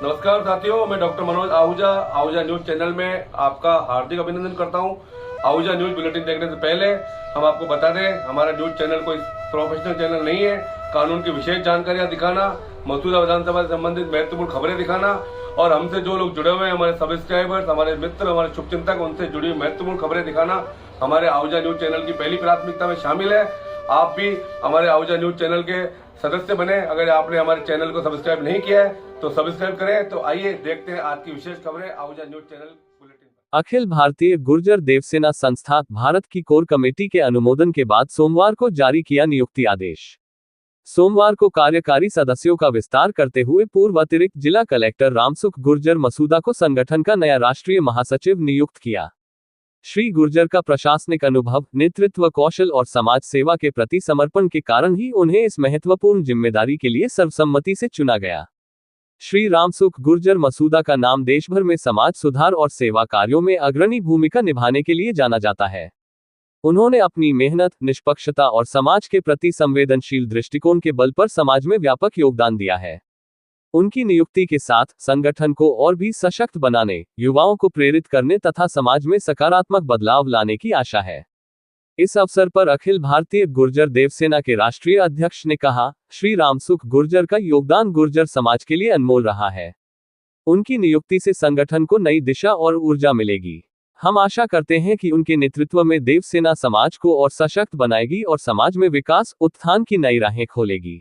नमस्कार साथियों, मैं doctor Manoj Ahuja Ahuja news channel में आपका हार्दिक अभिनंदन करता हूं। आहूजा न्यूज बुलेटिन देखने से पहले हम आपको बता दें, हमारा न्यूज चैनल कोई प्रोफेशनल चैनल नहीं है। कानून की विशेष जानकारियां दिखाना, मौजूदा विधानसभा से संबंधित महत्वपूर्ण खबरें दिखाना और हमसे जो लोग जुड़े हुए हैं, हमारे सब्सक्राइबर्स, हमारे मित्र, हमारे शुभचिंतक, उनसे जुड़ी हुई महत्वपूर्ण खबरें दिखाना हमारे आहूजा न्यूज चैनल की पहली प्राथमिकता में शामिल है। आप भी हमारे आहूजा न्यूज चैनल के सदस्य बने। अगर आपने हमारे चैनल को सब्सक्राइब नहीं किया है तो सब्सक्राइब करें। तो आइए देखते हैं आज की विशेष खबरें आहूजा न्यूज चैनल बुलेटिन पर। अखिल भारतीय गुर्जर देवसेना संस्था भारत की कोर कमेटी के अनुमोदन के बाद सोमवार को जारी किया नियुक्ति आदेश। सोमवार को कार्यकारी सदस्यों का विस्तार करते हुए पूर्व अतिरिक्त जिला कलेक्टर रामसुख गुर्जर मसूदा को संगठन का नया राष्ट्रीय महासचिव नियुक्त किया। श्री गुर्जर का प्रशासनिक अनुभव, नेतृत्व कौशल और समाज सेवा के प्रति समर्पण के कारण ही उन्हें इस महत्वपूर्ण जिम्मेदारी के लिए सर्वसम्मति से चुना गया। श्री रामसुख गुर्जर मसूदा का नाम देश भर में समाज सुधार और सेवा कार्यों में अग्रणी भूमिका निभाने के लिए जाना जाता है। उन्होंने अपनी मेहनत, निष्पक्षता और समाज के प्रति संवेदनशील दृष्टिकोण के बल पर समाज में व्यापक योगदान दिया है। उनकी नियुक्ति के साथ संगठन को और भी सशक्त बनाने, युवाओं को प्रेरित करने तथा समाज में सकारात्मक बदलाव लाने की आशा है। इस अवसर पर अखिल भारतीय गुर्जर देवसेना के राष्ट्रीय अध्यक्ष ने कहा, श्री रामसुख गुर्जर का योगदान गुर्जर समाज के लिए अनमोल रहा है। उनकी नियुक्ति से संगठन को नई दिशा और ऊर्जा मिलेगी। हम आशा करते हैं कि उनके नेतृत्व में देवसेना समाज को और सशक्त बनाएगी और समाज में विकास, उत्थान की नई राहें खोलेगी।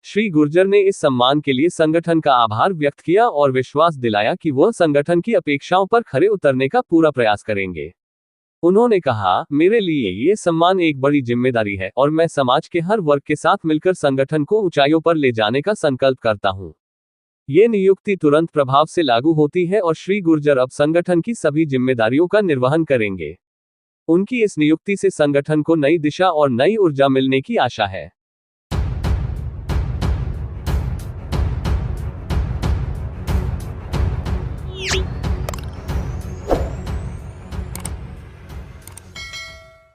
श्री गुर्जर ने इस सम्मान के लिए संगठन का आभार व्यक्त किया और विश्वास दिलाया कि वह संगठन की अपेक्षाओं पर खरे उतरने का पूरा प्रयास करेंगे। उन्होंने कहा, मेरे लिए ये सम्मान एक बड़ी जिम्मेदारी है और मैं समाज के हर वर्ग के साथ मिलकर संगठन को ऊंचाइयों पर ले जाने का संकल्प करता हूं। ये नियुक्ति तुरंत प्रभाव से लागू होती है और श्री गुर्जर अब संगठन की सभी जिम्मेदारियों का निर्वहन करेंगे। उनकी इस नियुक्ति से संगठन को नई दिशा और नई ऊर्जा मिलने की आशा है।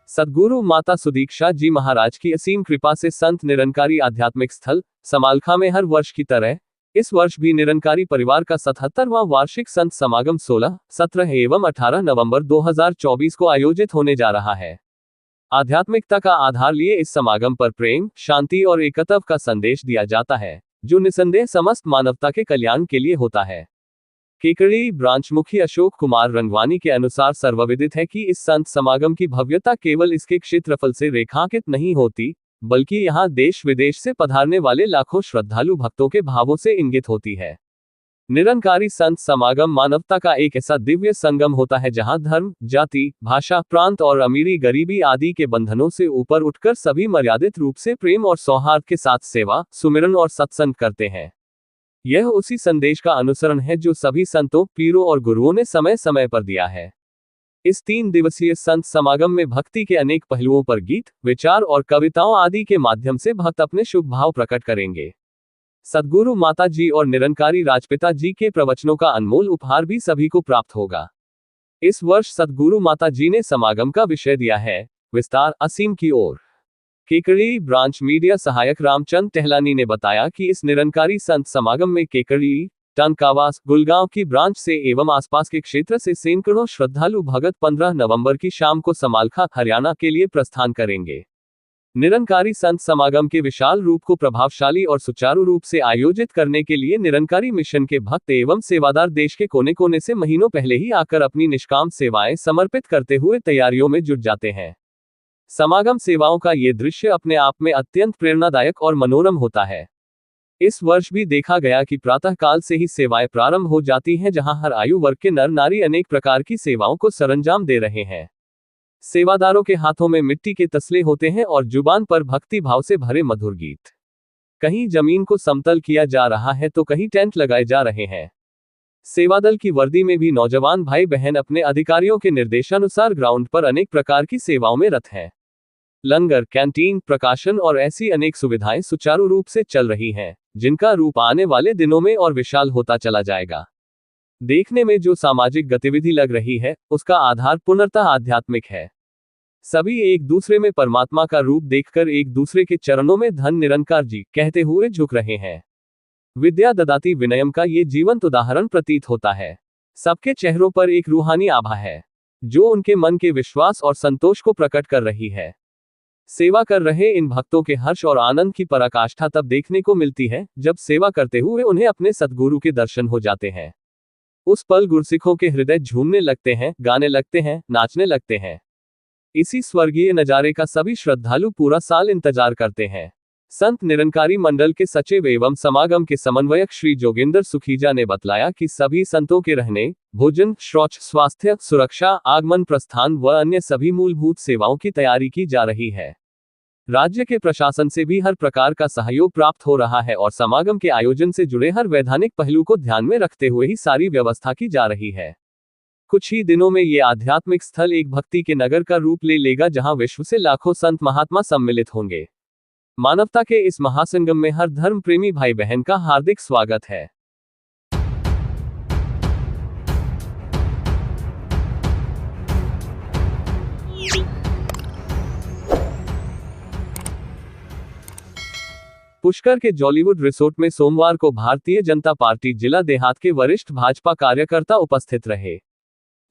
सद्गुरु माता सुदीक्षा जी महाराज की असीम कृपा से संत निरंकारी आध्यात्मिक स्थल समालखा में हर वर्ष की तरह इस वर्ष भी निरंकारी परिवार का 77वां वार्षिक संत समागम 16, 17 एवं 18 नवंबर 2024 को आयोजित होने जा रहा है। आध्यात्मिकता का आधार लिए इस समागम पर प्रेम, शांति और एकत्व का संदेश दिया जाता है, जो निसंदेह समस्त मानवता के कल्याण के लिए होता है। केकड़ी ब्रांच मुखी अशोक कुमार रंगवानी के अनुसार सर्वविदित है कि इस संत समागम की भव्यता केवल इसके क्षेत्रफल से रेखांकित नहीं होती, बल्कि यहाँ देश विदेश से पधारने वाले लाखों श्रद्धालु भक्तों के भावों से इंगित होती है। निरंकारी संत समागम मानवता का एक ऐसा दिव्य संगम होता है जहाँ धर्म, जाति, भाषा, प्रांत और अमीरी गरीबी आदि के बंधनों से ऊपर उठकर सभी मर्यादित रूप से प्रेम और सौहार्द के साथ सेवा, सुमिरन और सत्संग करते हैं। यह उसी संदेश का अनुसरण है जो सभी संतों, पीरों और गुरुओं ने समय समय पर दिया है। इस 3 दिवसीय संत समागम में भक्ति के अनेक पहलुओं पर गीत, विचार और कविताओं आदि के माध्यम से भक्त अपने शुभ भाव प्रकट करेंगे। सद्गुरु माता जी और निरंकारी राजपिता जी के प्रवचनों का अनमोल उपहार भी सभी को प्राप्त होगा। इस वर्ष सद्गुरु माता जी ने समागम का विषय दिया है, विस्तार असीम की ओर। केकड़ी ब्रांच मीडिया सहायक रामचंद टहलानी ने बताया कि इस निरंकारी संत समागम में केकड़ी, टंकावास, गुलगांव की ब्रांच से एवं आसपास के क्षेत्र से सैकड़ों श्रद्धालु भगत 15 नवंबर की शाम को समालखा, हरियाणा के लिए प्रस्थान करेंगे। निरंकारी संत समागम के विशाल रूप को प्रभावशाली और सुचारू रूप से आयोजित करने के लिए निरंकारी मिशन के भक्त एवं सेवादार देश के कोने कोने से महीनों पहले ही आकर अपनी निष्काम सेवाएं समर्पित करते हुए तैयारियों में जुट जाते हैं। समागम सेवाओं का ये दृश्य अपने आप में अत्यंत प्रेरणादायक और मनोरम होता है। इस वर्ष भी देखा गया कि प्रातः काल से ही सेवाएं प्रारंभ हो जाती हैं, जहां हर आयु वर्ग के नर नारी अनेक प्रकार की सेवाओं को सरंजाम दे रहे हैं। सेवादारों के हाथों में मिट्टी के तसले होते हैं और जुबान पर भक्ति भाव से भरे मधुर गीत। कहीं जमीन को समतल किया जा रहा है तो कहीं टेंट लगाए जा रहे हैं। सेवादल की वर्दी में भी नौजवान भाई बहन अपने अधिकारियों के निर्देशानुसार ग्राउंड पर अनेक प्रकार की सेवाओं में रत हैं। लंगर, कैंटीन, प्रकाशन और ऐसी अनेक सुविधाएं सुचारू रूप से चल रही हैं, जिनका रूप आने वाले दिनों में और विशाल होता चला जाएगा। देखने में जो सामाजिक गतिविधि लग रही है, उसका आधार पूर्णतः आध्यात्मिक है। सभी एक दूसरे में परमात्मा का रूप देखकर एक दूसरे के चरणों में धन निरंकार जी कहते हुए झुक रहे हैं। विद्या ददाति विनयम का ये जीवंत उदाहरण प्रतीत होता है। सबके चेहरों पर एक रूहानी आभा है, जो उनके मन के विश्वास और संतोष को प्रकट कर रही है। सेवा कर रहे इन भक्तों के हर्ष और आनंद की पराकाष्ठा तब देखने को मिलती है, जब सेवा करते हुए उन्हें अपने सद्गुरु के दर्शन हो जाते हैं। उस पल गुरसिखों के हृदय झूमने लगते हैं, गाने लगते हैं, नाचने लगते हैं। इसी स्वर्गीय नजारे का सभी श्रद्धालु पूरा साल इंतजार करते हैं। संत निरंकारी मंडल के सचिव एवं समागम के समन्वयक श्री जोगिंदर सुखीजा ने बतलाया कि सभी संतों के रहने, भोजन, शौच, स्वास्थ्य, सुरक्षा, आगमन, प्रस्थान व अन्य सभी मूलभूत सेवाओं की तैयारी की जा रही है। राज्य के प्रशासन से भी हर प्रकार का सहयोग प्राप्त हो रहा है और समागम के आयोजन से जुड़े हर वैधानिक पहलू को ध्यान में रखते हुए ही सारी व्यवस्था की जा रही है। कुछ ही दिनों में ये आध्यात्मिक स्थल एक भक्ति के नगर का रूप ले लेगा, जहां विश्व से लाखों संत महात्मा सम्मिलित होंगे। मानवता के इस महासंगम में हर धर्म प्रेमी भाई बहन का हार्दिक स्वागत है। पुष्कर के जॉलीवुड रिसोर्ट में सोमवार को भारतीय जनता पार्टी जिला देहात के वरिष्ठ भाजपा कार्यकर्ता उपस्थित रहे,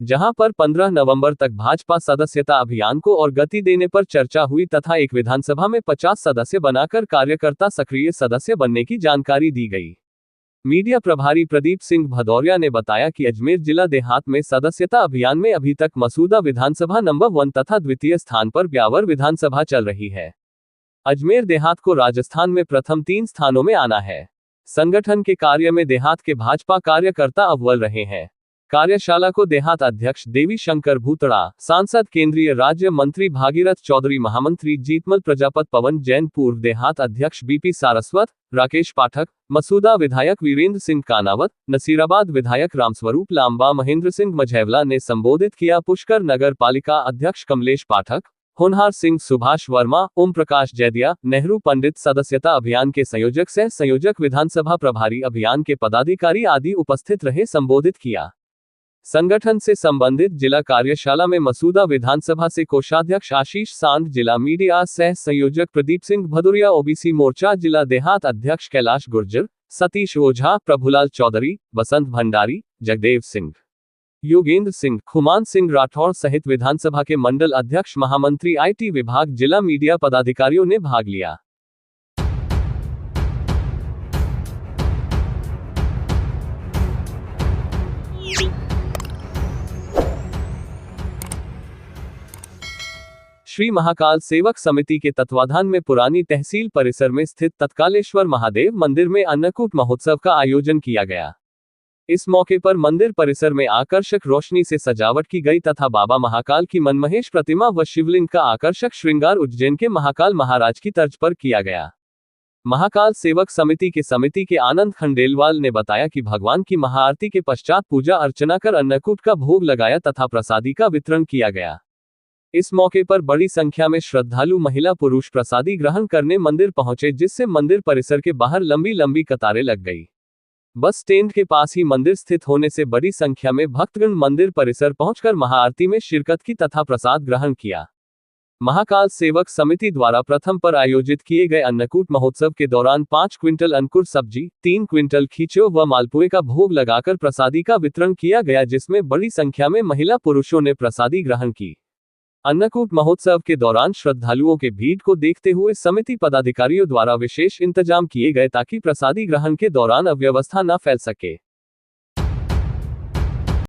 जहां पर 15 नवंबर तक भाजपा सदस्यता अभियान को और गति देने पर चर्चा हुई तथा एक विधानसभा में 50 सदस्य बनाकर कार्यकर्ता सक्रिय सदस्य बनने की जानकारी दी गई। मीडिया प्रभारी प्रदीप सिंह भदौरिया ने बताया कि अजमेर जिला देहात में सदस्यता अभियान में अभी तक मसूदा विधानसभा नंबर 1 तथा द्वितीय स्थान पर ब्यावर विधानसभा चल रही है। अजमेर देहात को राजस्थान में प्रथम 3 स्थानों में आना है। संगठन के कार्य में देहात के भाजपा कार्यकर्ता अव्वल रहे हैं। कार्यशाला को देहात अध्यक्ष देवी शंकर भूतड़ा, सांसद केंद्रीय राज्य मंत्री भागीरथ चौधरी, महामंत्री जीतमल प्रजापत, पवन जैन, पूर्व देहात अध्यक्ष बीपी सारस्वत, राकेश पाठक, मसूदा विधायक वीरेंद्र सिंह कानावत, नसीराबाद विधायक रामस्वरूप लांबा, महेंद्र सिंह मझैवला ने संबोधित किया। पुष्कर नगर पालिका अध्यक्ष कमलेश पाठक, होनहार सिंह, सुभाष वर्मा, ओम प्रकाश जैदिया, नेहरू पंडित, सदस्यता अभियान के संयोजक, सह संयोजक, विधानसभा प्रभारी, अभियान के पदाधिकारी आदि उपस्थित रहे। संबोधित किया। संगठन से संबंधित जिला कार्यशाला में मसूदा विधानसभा से कोषाध्यक्ष आशीष सांध, जिला मीडिया सह संयोजक प्रदीप सिंह भदौरिया, ओबीसी मोर्चा जिला देहात अध्यक्ष कैलाश गुर्जर, सतीश ओझा, प्रभुलाल चौधरी, बसंत भंडारी, जगदेव सिंह, योगेंद्र सिंह, खुमान सिंह राठौर सहित विधानसभा के मंडल अध्यक्ष, महामंत्री, आईटी विभाग, जिला मीडिया पदाधिकारियों ने भाग लिया। श्री महाकाल सेवक समिति के तत्वाधान में पुरानी तहसील परिसर में स्थित तत्कालेश्वर महादेव मंदिर में अन्नकूट महोत्सव का आयोजन किया गया। इस मौके पर मंदिर परिसर में आकर्षक रोशनी से सजावट की गई तथा बाबा महाकाल की मनमहेश प्रतिमा व शिवलिंग का आकर्षक श्रृंगार उज्जैन के महाकाल महाराज की तर्ज पर किया गया। महाकाल सेवक समिति के आनंद खंडेलवाल ने बताया कि भगवान की महाआरती के पश्चात पूजा अर्चना कर अन्नकूट का भोग लगाया तथा प्रसादी का वितरण किया गया। इस मौके पर बड़ी संख्या में श्रद्धालु महिला पुरुष प्रसादी ग्रहण करने मंदिर पहुंचे, जिससे मंदिर परिसर के बाहर लंबी लंबी कतारें लग गई। बस स्टैंड के पास ही मंदिर स्थित होने से बड़ी संख्या में भक्तगण मंदिर परिसर पहुंचकर महाआरती में शिरकत की तथा प्रसाद ग्रहण किया। महाकाल सेवक समिति द्वारा प्रथम पर आयोजित किए गए अन्नकूट महोत्सव के दौरान 5 क्विंटल अंकुर सब्जी, 3 क्विंटल खींचो व मालपुए का भोग लगाकर प्रसादी का वितरण किया गया, जिसमें बड़ी संख्या में महिला पुरुषों ने प्रसादी ग्रहण की। अन्नकूट महोत्सव के दौरान श्रद्धालुओं के भीड़ को देखते हुए समिति पदाधिकारियों द्वारा विशेष इंतजाम किए गए ताकि प्रसादी ग्रहण के दौरान अव्यवस्था न फैल सके।